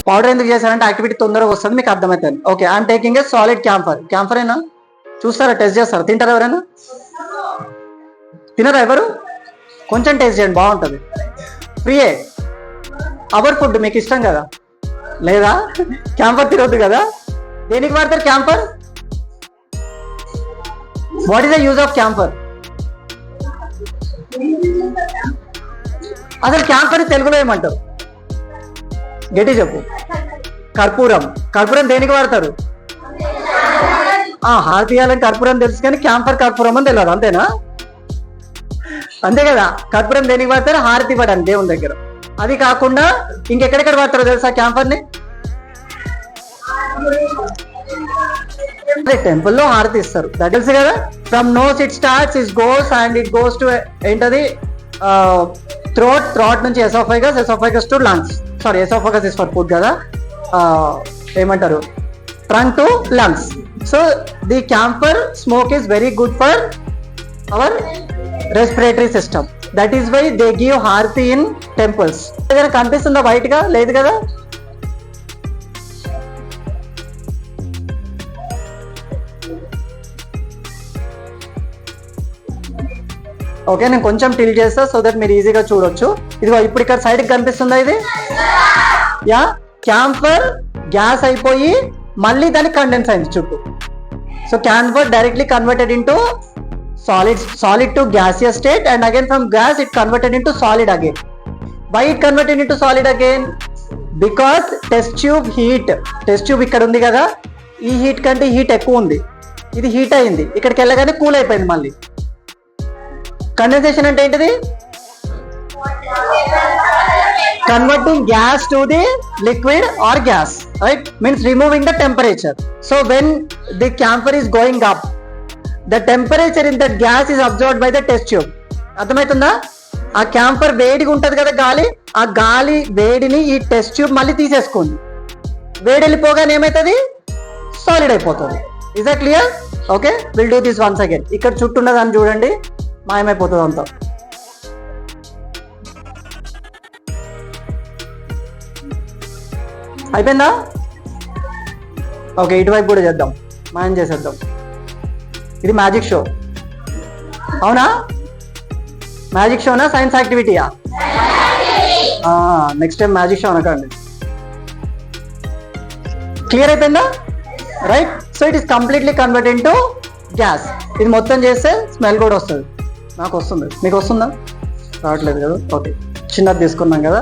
Powder ఎందుకు చేశారంటే activity తొందరగా వస్తుంది, మీకు అర్థమవుతుంది. Okay, I'm taking a solid camphor. Camphor అయినా చూస్తారా, టెస్ట్ చేస్తారా, తింటారా ఎవరైనా? తినరా ఎవరు? కొంచెం టేస్ట్ చేయండి, బాగుంటుంది, ఫ్రీయే. అవర్ ఫుడ్ మీకు ఇష్టం కదా, లేదా? క్యాంఫర్ తినొద్దు కదా. దేనికి వాడతారు camphor? What is the use of camphor? అసలు క్యాంఫర్ తెలుగులో ఏమంటారు? గట్టి చెప్పు. కర్పూరం. కర్పూరం దేనికి వాడతారు? హారతి ఇవ్వాలని కర్పూరం తెలుసు, కానీ క్యాంఫర్ కర్పూరం అని తెలియదు, అంతేనా? అంతే కదా. కర్పూరం దేనికి వాడతారు? హారతి ఇవ్వడానికి దేవుని దగ్గర. అది కాకుండా ఇంకెక్కడెక్కడ వాడతారో తెలుసా క్యాంఫర్ ని? టెంపుల్లో హారతి ఇస్తారు, దట్ తెలుసు కదా. From nose it starts, it goes and it goes to ఏంటది థ్రోట్, థ్రోట్ నుంచి esophagus, esophagus to lungs. Sorry, esophagus is for food కదా. ఏమంటారు? Trunk to lungs. So the camphor smoke is very good for our respiratory system. That is why they give aarti in temples. ఏదైనా కనిపిస్తుందా బయట? లేదు కదా. Okay, నేను కొంచెం till చేస్తా సో దట్ మీరు ఈజీగా చూడొచ్చు. ఇదిగో ఇప్పుడు ఇక్కడ సైడ్ కనిపిస్తుందా ఇది? యా, క్యాంఫర్ గ్యాస్ అయిపోయి మళ్ళీ దానికి కండెన్స్ అయింది చుట్టూ. So camphor directly converted into solid to gaseous state, and again from gas it converted into solid again. Why it converted into solid again? Because test tube heat. Test tube ఇక్కడ ఉంది కదా, ఈ heat కంటే heat ఎక్కువ ఉంది, ఇది heat అయింది, ఇక్కడికి వెళ్ళగానే కూల్ అయిపోయింది మళ్ళీ. కండెన్సేషన్ అంటే ఏంటిది? Converting gas to the liquid or gas, right? Means removing the temperature. So when the camphor is going up, the temperature in that gas is absorbed by the test tube. అర్థమవుతుందా? ఆ camphor వేడిగా ఉంటుంది కదా గాలి, ఆ గాలి వేడిని ఈ టెస్ట్ ట్యూబ్ మళ్ళీ తీసేసుకుంది. వేడి వెళ్ళిపోగానే ఏమవుతుంది? సాలిడ్ అయిపోతుంది. Is that clear? Okay, will do this once again. ఇక్కడ చుట్టూ ఉన్నదాన్ని చూడండి, మాయమైపోతుంది అంతా. అయిపోయిందా? ఓకే, ఇటువైపు కూడా చేద్దాం, మాయం చేసేద్దాం. ఇది మ్యాజిక్ షో, అవునా? మ్యాజిక్ షోనా సైన్స్ యాక్టివిటీయా? నెక్స్ట్ టైం మ్యాజిక్ షో అనకండి. క్లియర్ అయిపోయిందా? Right. So it is completely converted to gas. ఇది మొత్తం చేస్తే స్మెల్ కూడా వస్తుంది. నాకు వస్తుంది, మీకు వస్తుందా? రావట్లేదు కదా. ఓకే, చిన్నది తీసుకున్నాం కదా.